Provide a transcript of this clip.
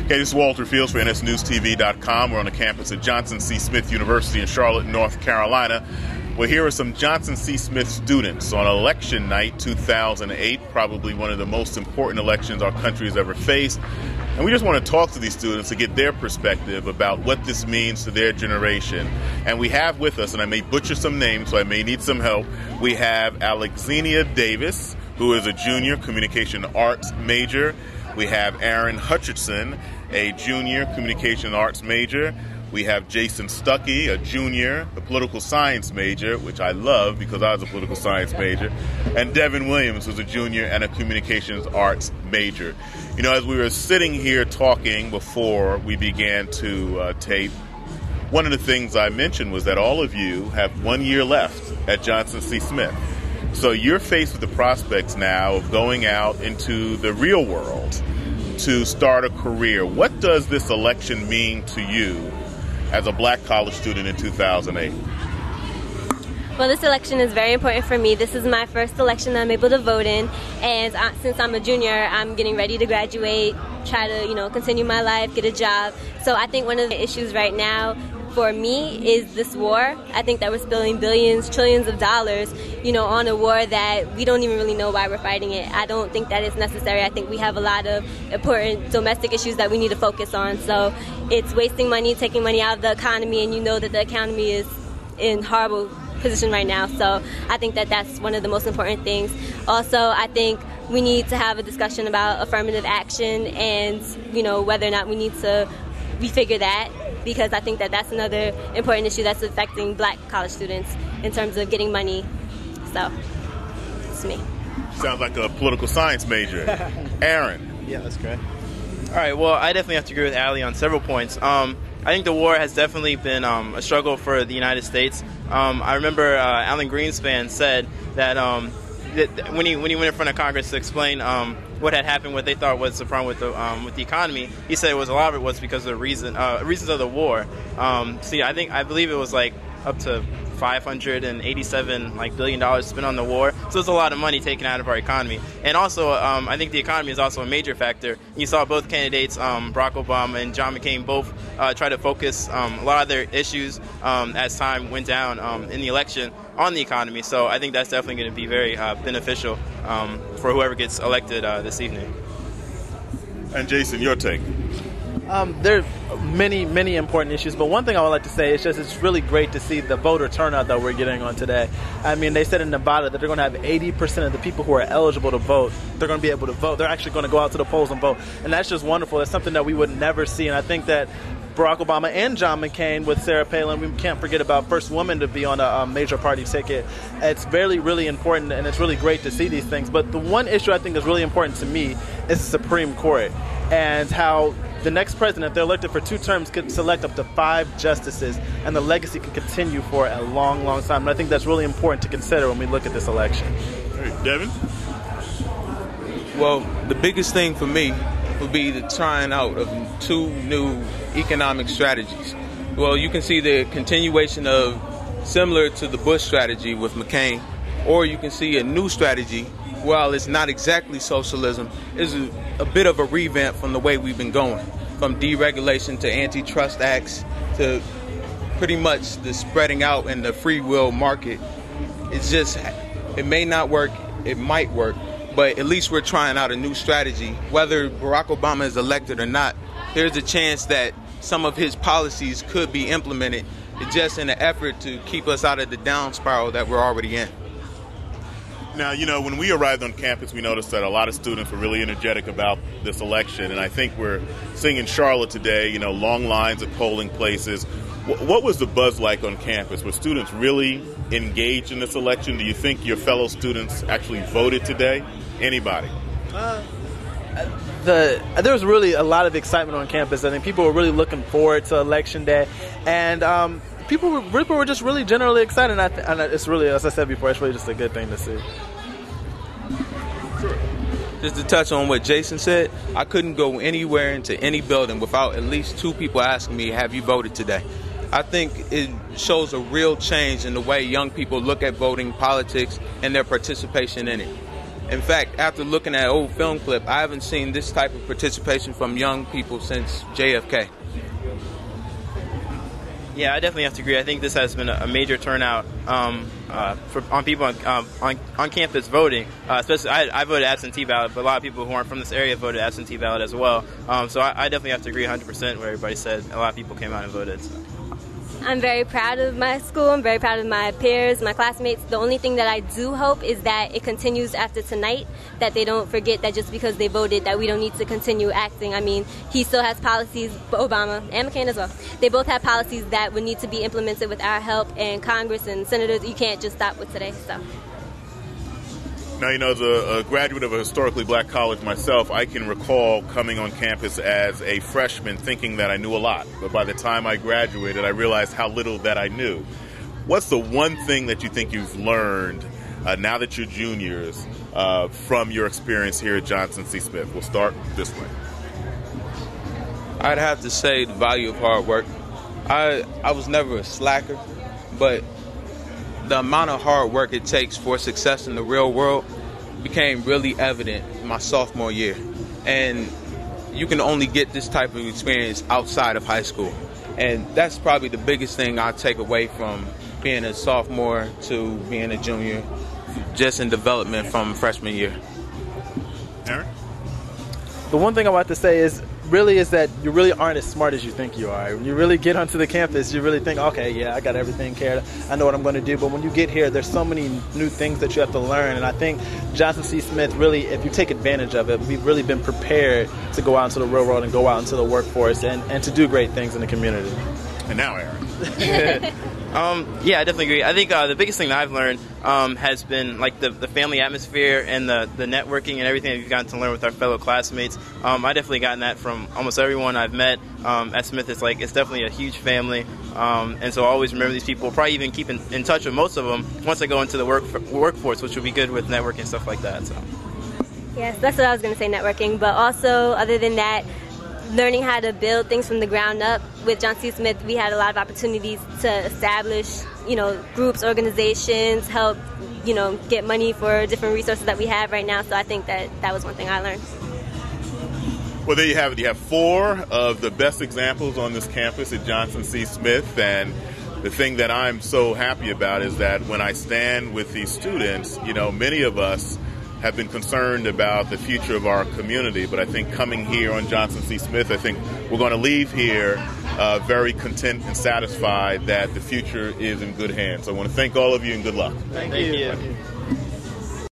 Okay, this is Walter Fields for nsn.students.flv. We're on the campus at Johnson C. Smith University in Charlotte, North Carolina. Well, here are some Johnson C. Smith students on election night 2008, probably one of the most important elections our country has ever faced. And we just want to talk to these students to get their perspective about what this means to their generation. And we have with us, and I may butcher some names, so I may need some help, we have Alexenia Davis, who is a junior communication arts major. We have Aaron Hutchinson, a junior communication arts major. We have Jason Stuckey, a junior, a political science major, which I love because I was a political science major, and Devin Williams, who's a junior and a communications arts major. You know, as we were sitting here talking before we began to tape, one of the things I mentioned was that all of you have 1 year left at Johnson C. Smith. So you're faced with the prospects now of going out into the real world to start a career. What does this election mean to you as a black college student in 2008? Well, this election is very important for me. This is my first election that I'm able to vote in, and since I'm a junior, I'm getting ready to graduate, try to, continue my life, get a job. So I think one of the issues right now for me is this war. I think that we're spilling billions, trillions of dollars, on a war that we don't even really know why we're fighting it. I don't think that it's necessary. I think we have a lot of important domestic issues that we need to focus on. So it's wasting money, taking money out of the economy, and you know that the economy is in horrible position right now. So I think that that's one of the most important things. Also, I think we need to have a discussion about affirmative action and, whether or not we need to refigure that, because I think that that's another important issue that's affecting black college students in terms of getting money. So, it's me. Sounds like a political science major. Aaron. Yeah, that's great. All right, well, I definitely have to agree with Allie on several points. I think the war has definitely been a struggle for the United States. I remember Alan Greenspan said that when he went in front of Congress to explain what had happened, what they thought was the problem with the economy, he said a lot of it was because of the reasons of the war. I believe it was like up to $587 billion spent on the war. So it's a lot of money taken out of our economy. And also, I think the economy is also a major factor. You saw both candidates, Barack Obama and John McCain, both try to focus a lot of their issues as time went down in the election on the economy. So I think that's definitely going to be very beneficial for whoever gets elected this evening. And Jason, your take? There are many important issues, but one thing I would like to say is just it's really great to see the voter turnout that we're getting on today. I mean, they said in Nevada that they're going to have 80% of the people who are eligible to vote, they're going to be able to vote. They're actually going to go out to the polls and vote, and that's just wonderful. That's something that we would never see, and I think that Barack Obama and John McCain with Sarah Palin, we can't forget about first woman to be on a major party ticket. It's really important, and it's really great to see these things. But the one issue I think is really important to me is the Supreme Court and how the next president, if they're elected for 2 terms, could select up to 5 justices, and the legacy can continue for a long time. And I think that's really important to consider when we look at this election. All right, Devin? Well, the biggest thing for me would be the trying out of 2 new economic strategies. Well, you can see the continuation of similar to the Bush strategy with McCain, or you can see a new strategy. While it's not exactly socialism, is a bit of a revamp from the way we've been going, from deregulation to antitrust acts to pretty much the spreading out in the free will market. It may not work, it might work, but at least we're trying out a new strategy. Whether Barack Obama is elected or not, there's a chance that some of his policies could be implemented just in an effort to keep us out of the down spiral that we're already in. Now, when we arrived on campus, we noticed that a lot of students were really energetic about this election, and I think we're seeing in Charlotte today, long lines at polling places. What was the buzz like on campus? Were students really engaged in this election? Do you think your fellow students actually voted today? Anybody? There was really a lot of excitement on campus. I think people were really looking forward to Election Day, and people were just really generally excited, and it's really, as I said before, it's really just a good thing to see. Just to touch on what Jason said, I couldn't go anywhere into any building without at least 2 people asking me, have you voted today? I think it shows a real change in the way young people look at voting, politics, and their participation in it. In fact, after looking at old film clip, I haven't seen this type of participation from young people since JFK. Yeah, I definitely have to agree. I think this has been a major turnout on people on campus voting. Especially, I voted absentee ballot, but a lot of people who aren't from this area voted absentee ballot as well. So I definitely have to agree 100% what everybody said. A lot of people came out and voted. So. I'm very proud of my school. I'm very proud of my peers, my classmates. The only thing that I do hope is that it continues after tonight, that they don't forget that just because they voted that we don't need to continue acting. I mean, he still has policies, Obama and McCain as well. They both have policies that would need to be implemented with our help, and Congress and senators, you can't just stop with today. So. Now, you know, as a graduate of a historically black college myself, I can recall coming on campus as a freshman thinking that I knew a lot. But by the time I graduated, I realized how little that I knew. What's the one thing that you think you've learned now that you're juniors from your experience here at Johnson C. Smith? We'll start this way. I'd have to say the value of hard work. I was never a slacker, but the amount of hard work it takes for success in the real world became really evident my sophomore year. And you can only get this type of experience outside of high school. And that's probably the biggest thing I take away from being a sophomore to being a junior, just in development from freshman year. Aaron? The one thing I want to say is that you really aren't as smart as you think you are. When you really get onto the campus, you really think, okay, yeah, I got everything cared. I know what I'm going to do. But when you get here, there's so many new things that you have to learn. And I think Johnson C. Smith really, if you take advantage of it, we've really been prepared to go out into the real world and go out into the workforce and to do great things in the community. And now, Aaron. Yeah, I definitely agree. I think the biggest thing that I've learned has been like the family atmosphere and the networking and everything that we've gotten to learn with our fellow classmates. I definitely gotten that from almost everyone I've met at Smith. It's definitely a huge family, and so I always remember these people. Probably even keep in touch with most of them once I go into the workforce, which will be good with networking and stuff like that. So. Yes, that's what I was going to say, networking. But also, other than that, learning how to build things from the ground up. With Johnson C. Smith, we had a lot of opportunities to establish, groups, organizations, help, get money for different resources that we have right now. So I think that was one thing I learned. Well, there you have it. You have 4 of the best examples on this campus at Johnson C. Smith. And the thing that I'm so happy about is that when I stand with these students, many of us have been concerned about the future of our community, but I think coming here on Johnson C. Smith, I think we're going to leave here very content and satisfied that the future is in good hands. So I want to thank all of you and good luck. Thank you.